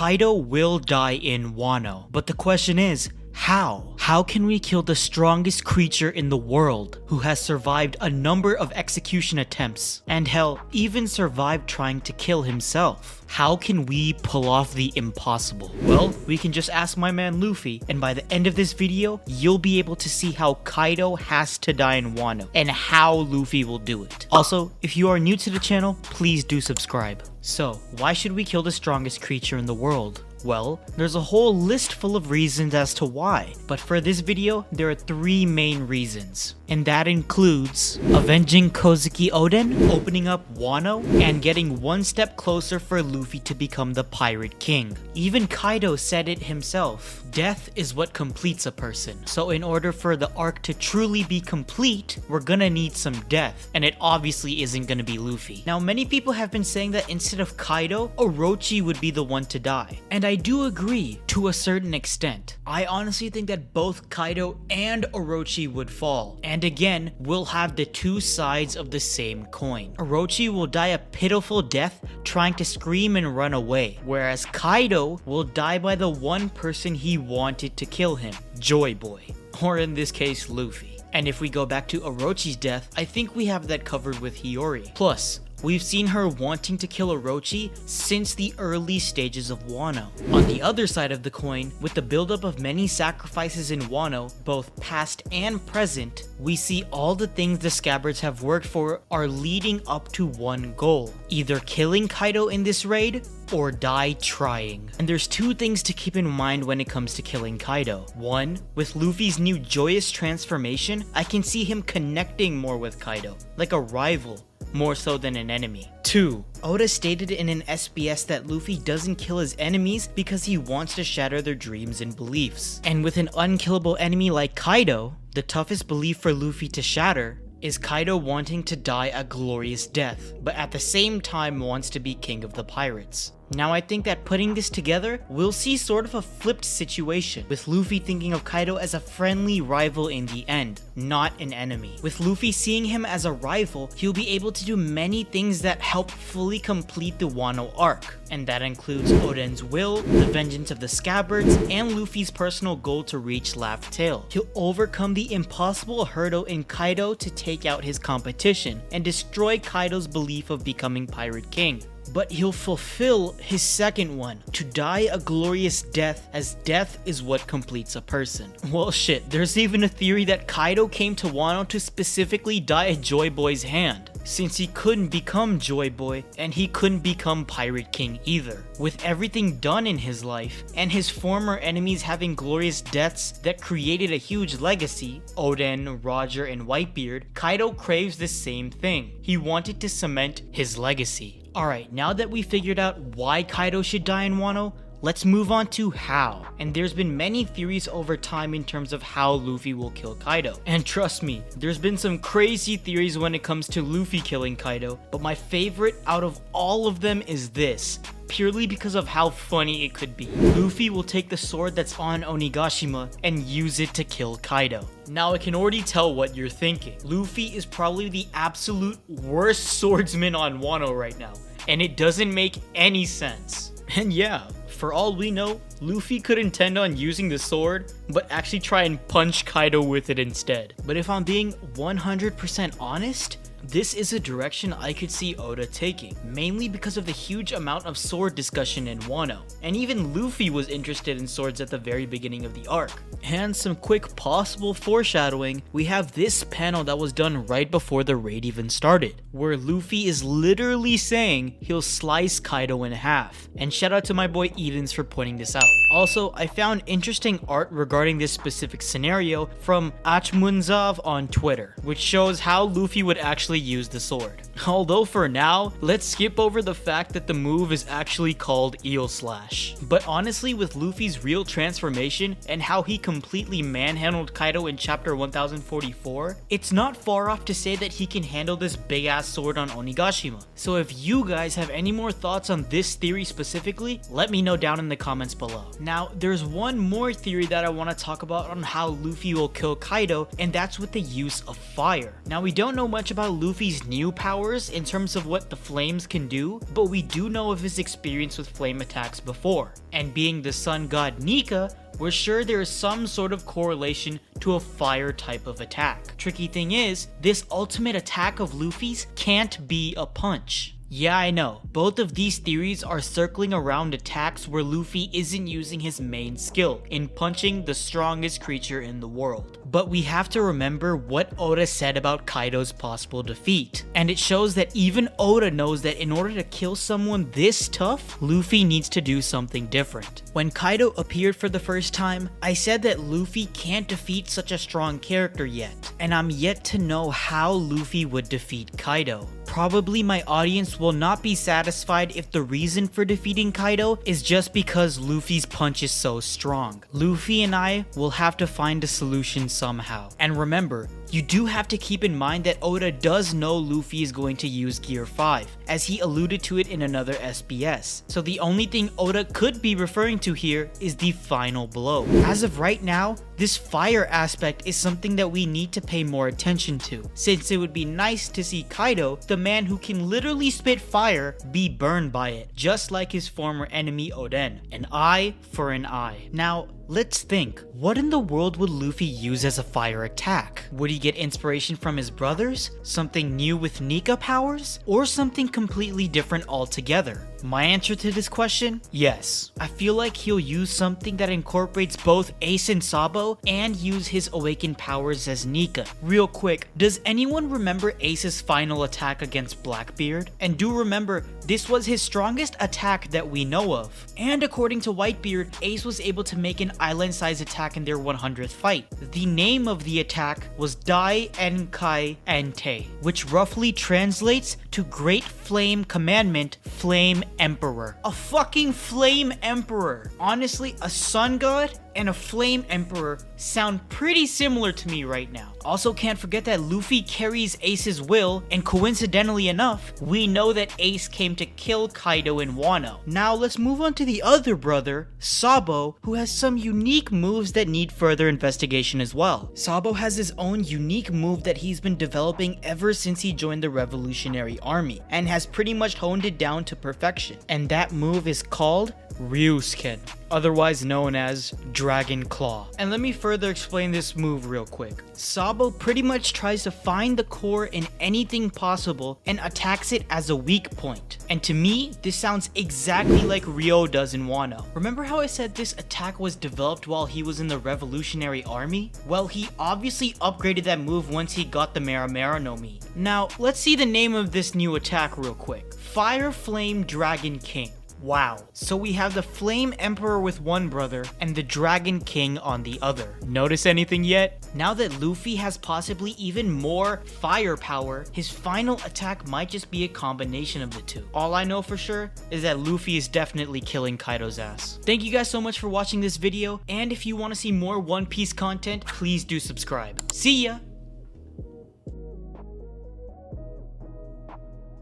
Kaido will die in Wano, but the question is, how? How can we kill the strongest creature in the world who has survived a number of execution attempts and hell, even survived trying to kill himself? How can we pull off the impossible? Well, we can just ask my man Luffy, and by the end of this video, you'll be able to see how Kaido has to die in Wano and how Luffy will do it. Also, if you are new to the channel, please do subscribe. So, why should we kill the strongest creature in the world? Well, there's a whole list full of reasons as to why, but for this video, there are 3 main reasons. And that includes avenging Kozuki Oden, opening up Wano, and getting one step closer for Luffy to become the Pirate King. Even Kaido said it himself, death is what completes a person. So in order for the arc to truly be complete, we're gonna need some death, and it obviously isn't gonna be Luffy. Now many people have been saying that instead of Kaido, Orochi would be the one to die. And I do agree to a certain extent. I honestly think that both Kaido and Orochi would fall. And again, we'll have the 2 sides of the same coin. Orochi will die a pitiful death trying to scream and run away, whereas Kaido will die by the one person he wanted to kill him, Joy Boy, or in this case, Luffy. And if we go back to Orochi's death, I think we have that covered with Hiyori. Plus, we've seen her wanting to kill Orochi since the early stages of Wano. On the other side of the coin, with the buildup of many sacrifices in Wano, both past and present, we see all the things the Scabbards have worked for are leading up to one goal. Either killing Kaido in this raid, or die trying. And there's 2 things to keep in mind when it comes to killing Kaido. 1, with Luffy's new joyous transformation, I can see him connecting more with Kaido, like a rival, more so than an enemy. 2, Oda stated in an SBS that Luffy doesn't kill his enemies because he wants to shatter their dreams and beliefs. And with an unkillable enemy like Kaido, the toughest belief for Luffy to shatter is Kaido wanting to die a glorious death, but at the same time wants to be king of the pirates. Now I think that putting this together, we'll see sort of a flipped situation, with Luffy thinking of Kaido as a friendly rival in the end, not an enemy. With Luffy seeing him as a rival, he'll be able to do many things that help fully complete the Wano arc, and that includes Oden's will, the vengeance of the Scabbards, and Luffy's personal goal to reach Laugh Tale. He'll overcome the impossible hurdle in Kaido to take out his competition, and destroy Kaido's belief of becoming Pirate King. But he'll fulfill his second one, to die a glorious death, as death is what completes a person. Well shit, there's even a theory that Kaido came to Wano to specifically die at Joy Boy's hand, since he couldn't become Joy Boy, and he couldn't become Pirate King either. With everything done in his life, and his former enemies having glorious deaths that created a huge legacy, Oden, Roger, and Whitebeard, Kaido craves the same thing. He wanted to cement his legacy. Alright, now that we figured out why Kaido should die in Wano, let's move on to how. And there's been many theories over time in terms of how Luffy will kill Kaido. And trust me, there's been some crazy theories when it comes to Luffy killing Kaido, but my favorite out of all of them is this, purely because of how funny it could be. Luffy will take the sword that's on Onigashima and use it to kill Kaido. Now I can already tell what you're thinking. Luffy is probably the absolute worst swordsman on Wano right now, and it doesn't make any sense. And yeah, for all we know, Luffy could intend on using the sword, but actually try and punch Kaido with it instead. But if I'm being 100% honest, this is a direction I could see Oda taking, mainly because of the huge amount of sword discussion in Wano, and even Luffy was interested in swords at the very beginning of the arc. And some quick possible foreshadowing, we have this panel that was done right before the raid even started, where Luffy is literally saying he'll slice Kaido in half, and shout out to my boy Edens for pointing this out. Also, I found interesting art regarding this specific scenario from 𝙲𝚘𝚙𝚢𝚛𝚒 on Twitter, which shows how Luffy would actually use the sword. Although for now, let's skip over the fact that the move is actually called Eel Slash. But honestly, with Luffy's real transformation and how he completely manhandled Kaido in chapter 1044, it's not far off to say that he can handle this big ass sword on Onigashima. So if you guys have any more thoughts on this theory specifically, let me know down in the comments below. Now, there's one more theory that I want to talk about on how Luffy will kill Kaido, and that's with the use of fire. Now, we don't know much about Luffy's new powers in terms of what the flames can do, but we do know of his experience with flame attacks before. And being the sun god Nika, we're sure there is some sort of correlation to a fire type of attack. Tricky thing is, this ultimate attack of Luffy's can't be a punch. Yeah, I know, both of these theories are circling around attacks where Luffy isn't using his main skill in punching the strongest creature in the world. But we have to remember what Oda said about Kaido's possible defeat, and it shows that even Oda knows that in order to kill someone this tough, Luffy needs to do something different. When Kaido appeared for the first time, I said that Luffy can't defeat such a strong character yet, and I'm yet to know how Luffy would defeat Kaido. Probably my audience will not be satisfied if the reason for defeating Kaido is just because Luffy's punch is so strong. Luffy and I will have to find a solution somehow. And remember, you do have to keep in mind that Oda does know Luffy is going to use Gear 5, as he alluded to it in another SBS. So the only thing Oda could be referring to here is the final blow. As of right now, this fire aspect is something that we need to pay more attention to, since it would be nice to see Kaido, the man who can literally spit fire, be burned by it, just like his former enemy Oden. An eye for an eye. Now, let's think, what in the world would Luffy use as a fire attack? Would he get inspiration from his brothers? Something new with Nika powers? Or something completely different altogether? My answer to this question? Yes. I feel like he'll use something that incorporates both Ace and Sabo and use his awakened powers as Nika. Real quick, does anyone remember Ace's final attack against Blackbeard? And do remember, this was his strongest attack that we know of. And according to Whitebeard, Ace was able to make an island-sized attack in their 100th fight. The name of the attack was 𝙲𝚘𝚙𝚕𝚒𝚒𝚝, which roughly translates to Great Flame Commandment, Flame Emperor. A fucking Flame Emperor! Honestly, a sun god and a Flame Emperor sound pretty similar to me right now. Also, can't forget that Luffy carries Ace's will, and coincidentally enough, we know that Ace came to kill Kaido in Wano. Now let's move on to the other brother, Sabo, who has some unique moves that need further investigation as well. Sabo has his own unique move that he's been developing ever since he joined the Revolutionary Army, and has pretty much honed it down to perfection. And that move is called 𝚲𝚘𝚙𝚒𝚑𝚝, otherwise known as Dragon Claw. And let me further explain this move real quick. Sabo pretty much tries to find the core in anything possible and attacks it as a weak point. And to me, this sounds exactly like Ryo does in Wano. Remember how I said this attack was developed while he was in the Revolutionary Army? Well, he obviously upgraded that move once he got the Mera Mera no Mi. Now, let's see the name of this new attack real quick. Fire Flame Dragon King. Wow. So we have the Flame Emperor with one brother and the Dragon King on the other. Notice anything yet? Now that Luffy has possibly even more firepower, his final attack might just be a combination of the two. All I know for sure is that Luffy is definitely killing Kaido's ass. Thank you guys so much for watching this video, and if you want to see more One Piece content, please do subscribe. See ya!